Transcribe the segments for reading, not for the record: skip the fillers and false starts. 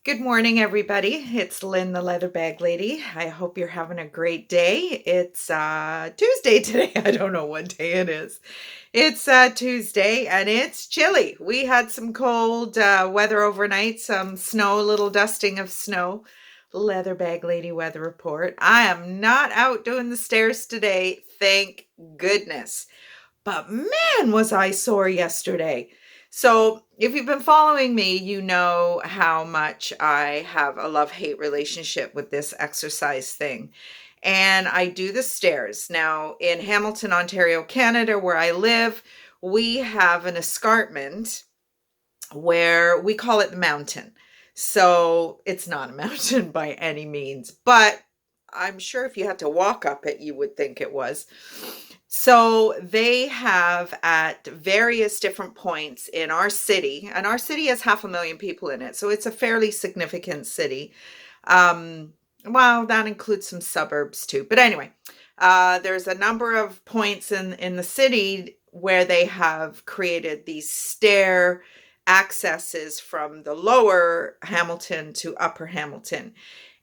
Good morning, everybody. It's Lynn, the leather bag lady. I hope you're having a great day. It's Tuesday today. I don't know what day it is. It's Tuesday and it's chilly. We had some cold weather overnight, some snow, a little dusting of snow. Leather bag lady weather report. I am not out doing the stairs today, thank goodness. But man, was I sore yesterday. So, if you've been following me, you know how much I have a love-hate relationship with this exercise thing. And I do the stairs. Now, in Hamilton, Ontario, Canada, where I live, we have an escarpment where we call it the mountain. So, it's not a mountain by any means, but I'm sure if you had to walk up it, you would think it was. So they have at various different points in our city, and our city has 500,000 people in it, so it's a fairly significant city. Well, that includes some suburbs too. But anyway, there's a number of points in the city where they have created these stair accesses from the lower Hamilton to upper Hamilton.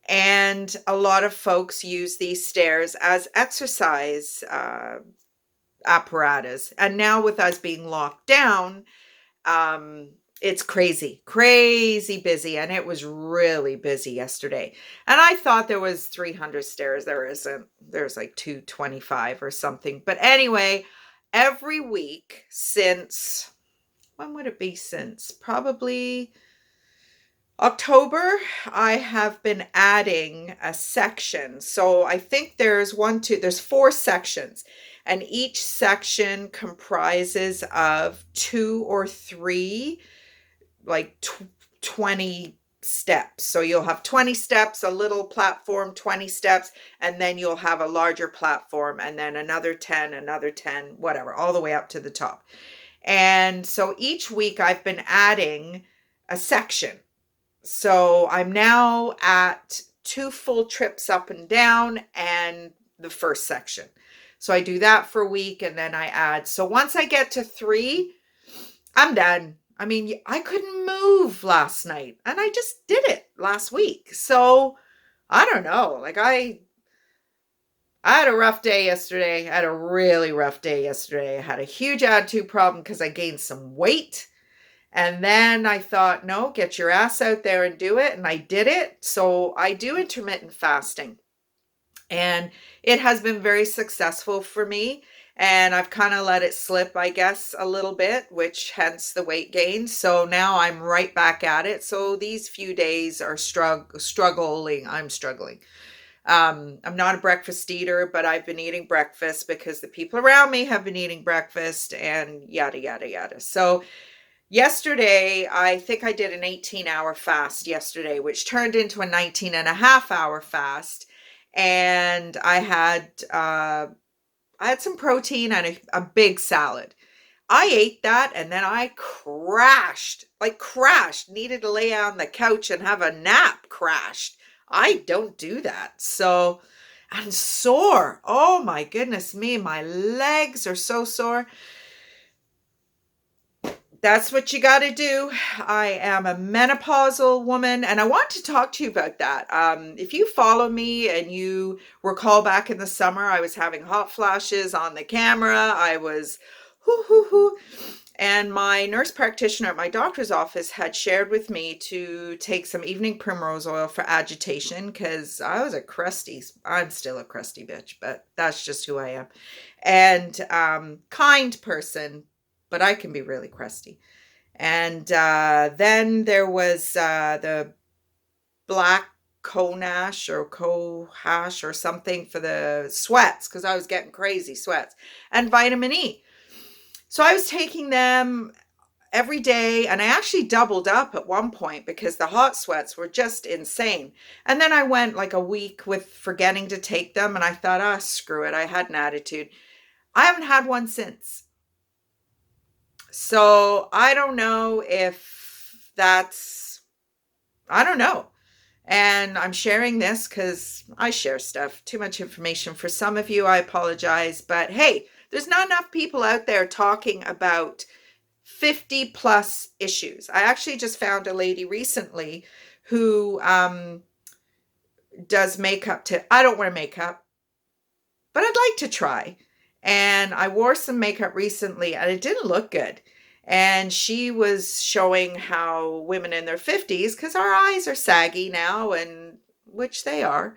And a lot of folks use these stairs as exercise apparatus. And now with us being locked down, it's crazy busy. And it was really busy yesterday. And I thought there was 300 stairs. There isn't. There's like 225 or something. But anyway, every week since, when would it be since? Probably October, I have been adding a section. So I think there's there's 4 sections, and each section comprises of 2 or 3, like 20 steps. So you'll have 20 steps, a little platform, 20 steps, and then you'll have a larger platform, and then another 10, whatever, all the way up to the top. And so each week I've been adding a section. So I'm now at 2 full trips up and down and the first section. So I do that for a week and then I add. So once I get to 3, I'm done. I mean, I couldn't move last night and I just did it last week. So I don't know. Like I had a rough day yesterday. I had a really rough day yesterday. I had a huge attitude problem because I gained some weight. And then I thought, no, get your ass out there and do it. And I did it. So I do intermittent fasting. And it has been very successful for me. And I've kind of let it slip, I guess, a little bit, which hence the weight gain. So now I'm right back at it. So these few days are struggling. I'm struggling. I'm not a breakfast eater, but I've been eating breakfast because the people around me have been eating breakfast and yada, yada, yada. So yesterday, I think I did an 18-hour fast yesterday, which turned into a 19-and-a-half-hour fast. And I had some protein and a big salad. I ate that and then I crashed, needed to lay on the couch and have a nap, crashed. I don't do that. So I'm sore. Oh my goodness me, my legs are so sore. That's what you got to do. I am a menopausal woman, and I want to talk to you about that. If you follow me and you recall back in the summer, I was having hot flashes on the camera. I was hoo. And my nurse practitioner at my doctor's office had shared with me to take some evening primrose oil for agitation because I was I'm still a crusty bitch, but that's just who I am. And kind person, but I can be really crusty. And then there was the black conash or cohash or something for the sweats because I was getting crazy sweats, and vitamin E. So I was taking them every day, and I actually doubled up at one point because the hot sweats were just insane. And then I went like a week with forgetting to take them, and I thought, screw it. I had an attitude. I haven't had one since. So I don't know if I don't know. And I'm sharing this because I share stuff. Too much information for some of you. I apologize. But hey, there's not enough people out there talking about 50 plus issues. I actually just found a lady recently who does makeup I don't wear makeup, but I'd like to try. And I wore some makeup recently and it didn't look good. And she was showing how women in their 50s, because our eyes are saggy now, and which they are,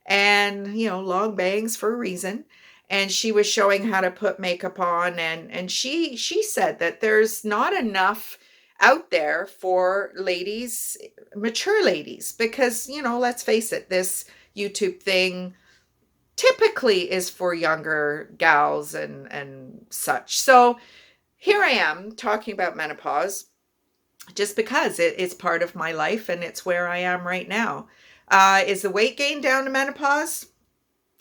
and long bangs for a reason. And she was showing how to put makeup on, and she said that there's not enough out there for ladies, mature ladies, because let's face it, this YouTube thing typically is for younger gals and such. So here I am talking about menopause just because it's part of my life and it's where I am right now. Is the weight gain down to menopause?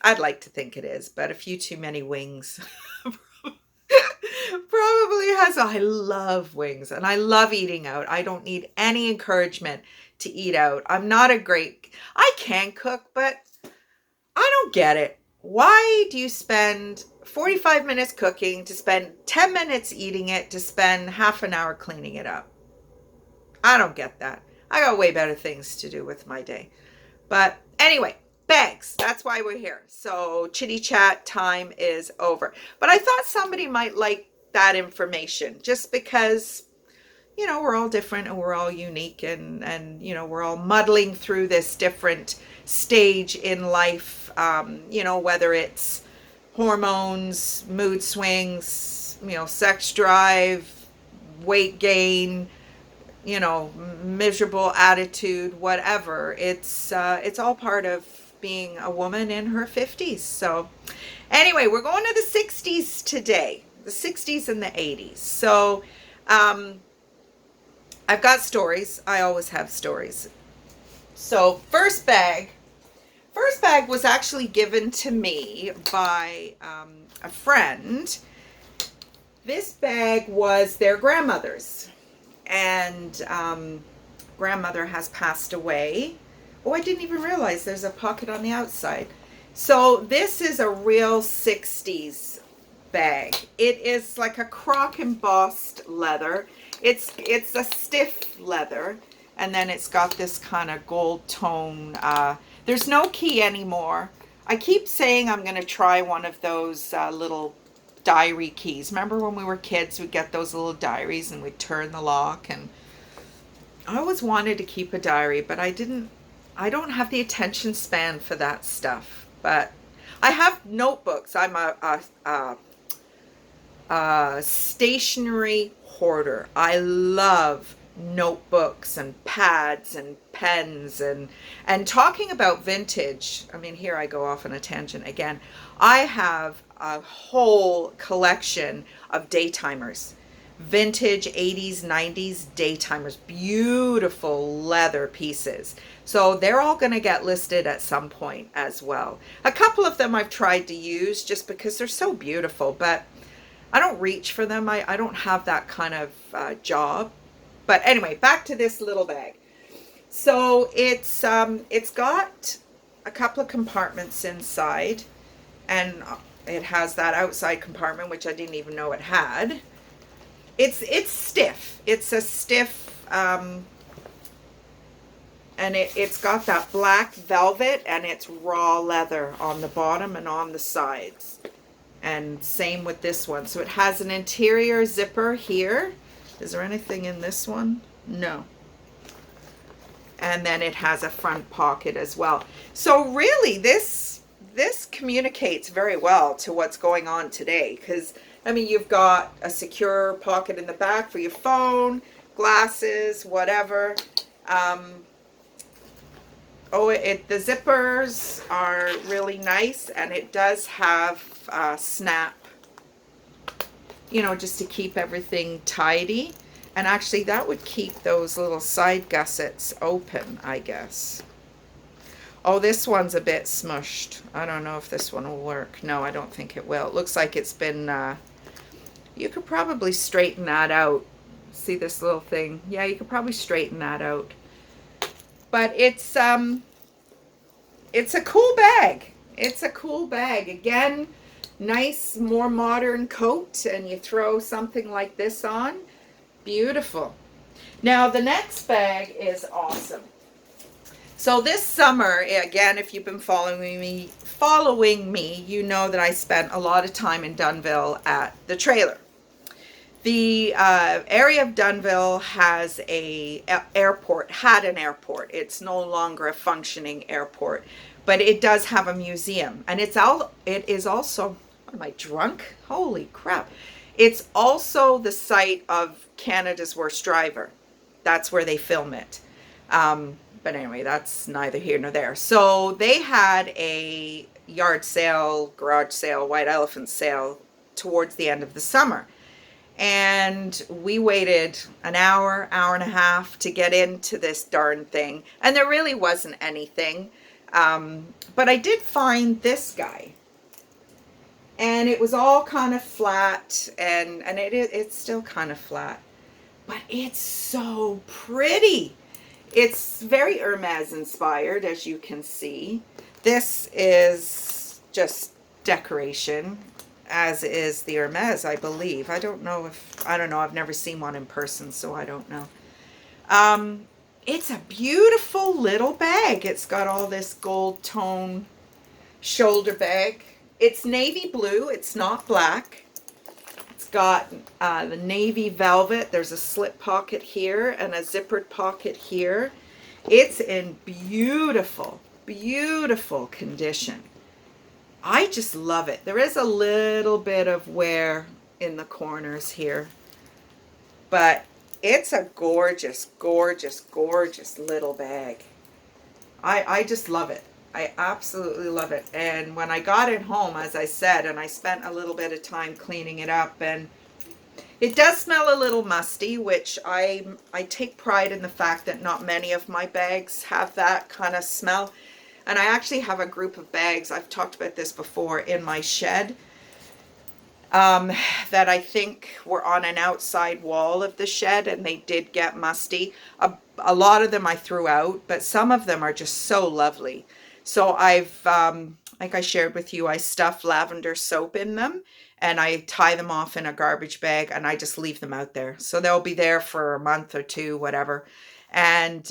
I'd like to think it is, but a few too many wings probably has. I love wings and I love eating out. I don't need any encouragement to eat out. I can cook, but I don't get it. Why do you spend 45 minutes cooking to spend 10 minutes eating it to spend half an hour cleaning it up? I don't get that. I got way better things to do with my day. But anyway, bags. That's why we're here. So chitty chat time is over. But I thought somebody might like that information just because, we're all different and we're all unique and we're all muddling through this different stage in life, whether it's hormones, mood swings, sex drive, weight gain, miserable attitude, whatever. It's all part of being a woman in her 50s. So anyway, we're going to the 60s today, the 60s and the 80s. So I've got stories. I always have stories. So first bag was actually given to me by a friend. This bag was their grandmother's, and grandmother has passed away. Oh, I didn't even realize there's a pocket on the outside. So this is a real 60s bag. It is like a croc embossed leather. It's a stiff leather, and then it's got this kind of gold tone. There's no key anymore. I keep saying I'm going to try one of those little diary keys. Remember when we were kids, we'd get those little diaries and we'd turn the lock, and I always wanted to keep a diary, but I don't have the attention span for that stuff. But I have notebooks. I'm a stationery hoarder. I love notebooks and pads and pens and talking about vintage. I mean, here I go off on a tangent again. I have a whole collection of day timers, vintage 80s 90s day timers, beautiful leather pieces. So they're all going to get listed at some point as well. A couple of them I've tried to use just because they're so beautiful, but I don't reach for them. I don't have that kind of job. But anyway, back to this little bag. So it's got a couple of compartments inside, and it has that outside compartment, which I didn't even know it had. It's stiff. It's a stiff, and it's got that black velvet, and it's raw leather on the bottom and on the sides. And same with this one. So it has an interior zipper here. Is there anything in this one? No. And then it has a front pocket as well. So really, this communicates very well to what's going on today. Because, I mean, you've got a secure pocket in the back for your phone, glasses, whatever. The zippers are really nice, and it does have snap, just to keep everything tidy. And actually that would keep those little side gussets open, I guess. Oh, this one's a bit smushed. I don't know if this one will work. No, I don't think it will. It looks like it's been, you could probably straighten that out. See this little thing? Yeah, you could probably straighten that out. But it's a cool bag. It's a cool bag. Again, nice, more modern coat, and you throw something like this on. Beautiful. Now the next bag is awesome. So this summer, again, if you've been following me, you know that I spent a lot of time in Dunnville at the trailer. The area of Dunnville has had an airport. It's no longer a functioning airport, but it does have a museum, and it is also, what am I, drunk? Holy crap. It's also the site of Canada's Worst Driver. That's where they film it. But anyway, that's neither here nor there. So they had a yard sale, garage sale, white elephant sale towards the end of the summer. And we waited an hour, hour and a half to get into this darn thing. And there really wasn't anything. But I did find this guy. And it was all kind of flat. And it's still kind of flat. But it's so pretty. It's very Hermes inspired, as you can see. This is just decoration, as is the Hermes, I believe. I don't know. I've never seen one in person, so I don't know. It's a beautiful little bag. It's got all this gold tone shoulder bag. It's navy blue. It's not black. It's got the navy velvet. There's a slip pocket here and a zippered pocket here. It's in beautiful, beautiful condition. I just love it. There is a little bit of wear in the corners here, but it's a gorgeous, gorgeous, gorgeous little bag. I just love it. I absolutely love it. And when I got it home, as I said, and I spent a little bit of time cleaning it up, and it does smell a little musty, which I take pride in the fact that not many of my bags have that kind of smell. And I actually have a group of bags, I've talked about this before, in my shed that I think were on an outside wall of the shed, and they did get musty. A lot of them I threw out, but some of them are just so lovely. So I've, like I shared with you, I stuff lavender soap in them, and I tie them off in a garbage bag, and I just leave them out there. So they'll be there for a month or two, whatever. And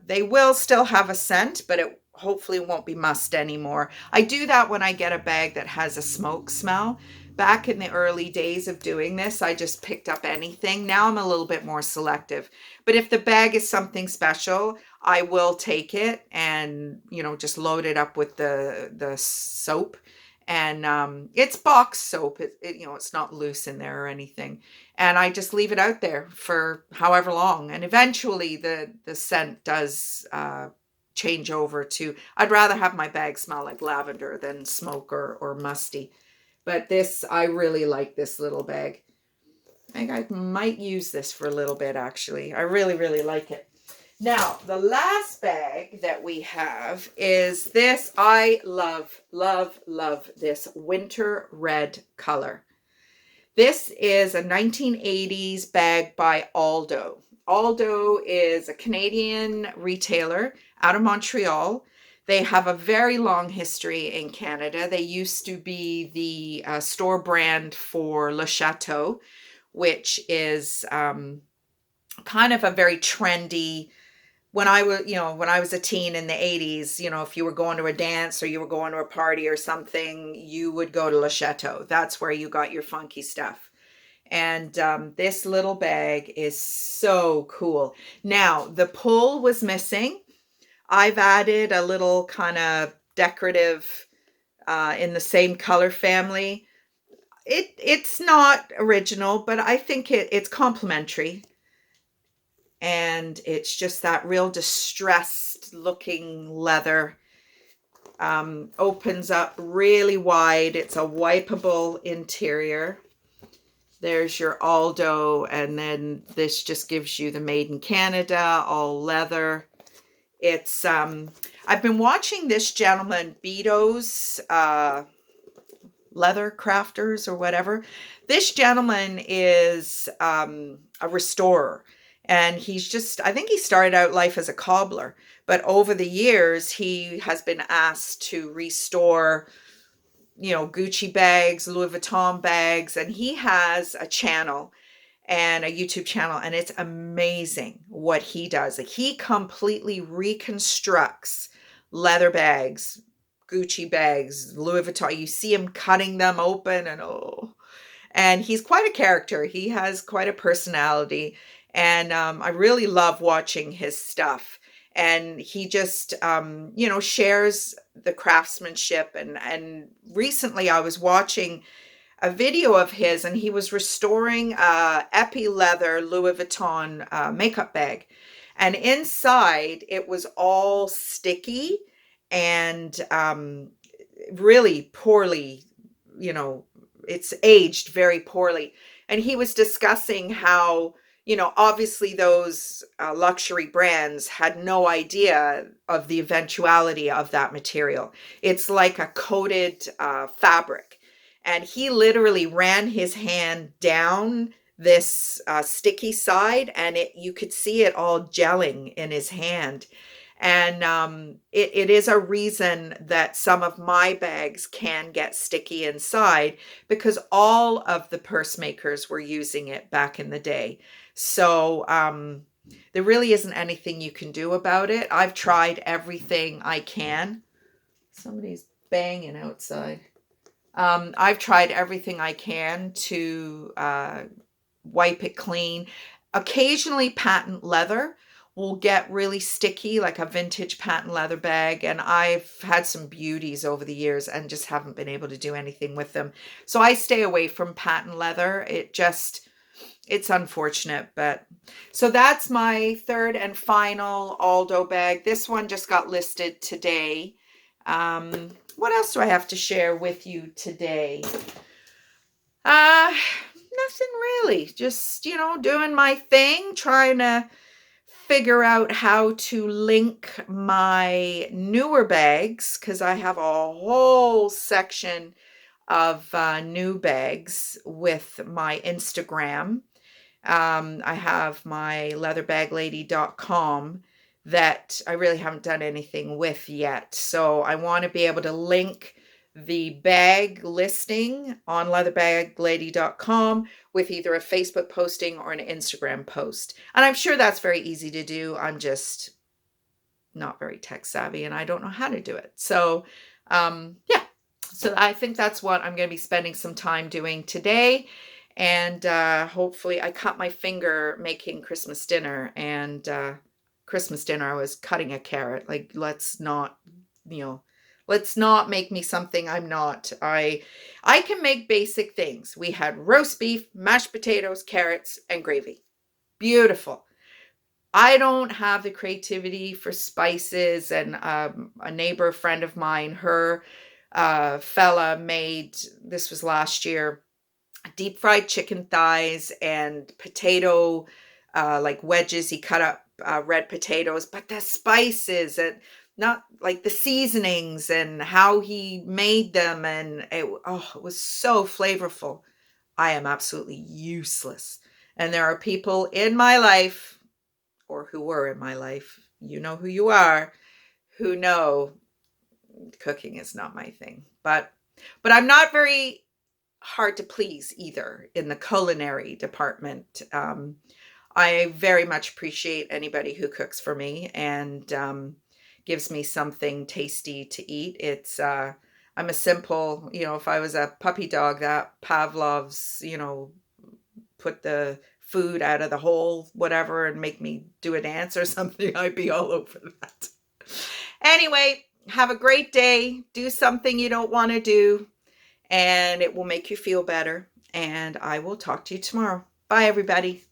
they will still have a scent, but it hopefully won't be must anymore. I do that when I get a bag that has a smoke smell. Back in the early days of doing this, I just picked up anything. Now I'm a little bit more selective. But if the bag is something special, I will take it and, just load it up with the soap. And it's box soap. It's not loose in there or anything. And I just leave it out there for however long. And eventually the scent does change over to, I'd rather have my bag smell like lavender than smoke or musty. But this, I really like this little bag. I think I might use this for a little bit, actually. I really, really like it. Now, the last bag that we have is this. I love, love, love this winter red color. This is a 1980s bag by Aldo. Aldo is a Canadian retailer out of Montreal. They have a very long history in Canada. They used to be the store brand for Le Chateau, which is kind of a very trendy. When I was a teen in the 80s, if you were going to a dance or you were going to a party or something, you would go to Le Chateau. That's where you got your funky stuff. And this little bag is so cool. Now, the pull was missing. I've added a little kind of decorative in the same color family. It's not original, but I think it's complementary. And it's just that real distressed looking leather. Opens up really wide. It's a wipeable interior. There's your Aldo, and then this just gives you the Made in Canada, all leather. It's I've been watching this gentleman, Beato's Leather Crafters or whatever. This gentleman is a restorer, and I think he started out life as a cobbler, but over the years he has been asked to restore Gucci bags, Louis Vuitton bags, and he has a channel. and a YouTube channel, and it's amazing what he does. Like, he completely reconstructs leather bags, Gucci bags, Louis Vuitton. You see him cutting them open, and he's quite a character. He has quite a personality, and I really love watching his stuff. And he just, shares the craftsmanship. And recently, I was watching a video of his, and he was restoring a epi leather Louis Vuitton makeup bag, and inside it was all sticky and really poorly, you know, it's aged very poorly. And he was discussing how, obviously those luxury brands had no idea of the eventuality of that material. It's like a coated fabric. And he literally ran his hand down this sticky side, and you could see it all gelling in his hand. And it is a reason that some of my bags can get sticky inside, because all of the purse makers were using it back in the day. So there really isn't anything you can do about it. I've tried everything I can. Somebody's banging outside. I've tried everything I can to wipe it clean. Occasionally, patent leather will get really sticky, like a vintage patent leather bag. And I've had some beauties over the years and just haven't been able to do anything with them. So I stay away from patent leather. It's unfortunate, but so that's my third and final Aldo bag. This one just got listed today. What else do I have to share with you today? Nothing really. Just, doing my thing, trying to figure out how to link my newer bags, because I have a whole section of new bags with my Instagram. I have my leatherbag-lady.com that I really haven't done anything with yet. So I want to be able to link the bag listing on leatherbag-lady.com with either a Facebook posting or an Instagram post. And I'm sure that's very easy to do. I'm just not very tech savvy, and I don't know how to do it. So, yeah. So I think that's what I'm going to be spending some time doing today. And hopefully, I cut my finger making Christmas dinner. And Christmas dinner, I was cutting a carrot. Like, let's not make me something I'm not. I can make basic things. We had roast beef, mashed potatoes, carrots, and gravy. Beautiful. I don't have the creativity for spices. And a neighbor friend of mine, her fella made, this was last year, deep fried chicken thighs and potato like wedges. He cut up red potatoes, but the spices and not like the seasonings and how he made them, and it was so flavorful. I am absolutely useless. And there are people in my life, or who were in my life, you know who you are, who know cooking is not my thing. But I'm not very hard to please either in the culinary department. I very much appreciate anybody who cooks for me and gives me something tasty to eat. It's I'm a simple, if I was a puppy dog, that Pavlov's, put the food out of the hole, whatever, and make me do a dance or something, I'd be all over that. Anyway, have a great day. Do something you don't want to do, and it will make you feel better. And I will talk to you tomorrow. Bye, everybody.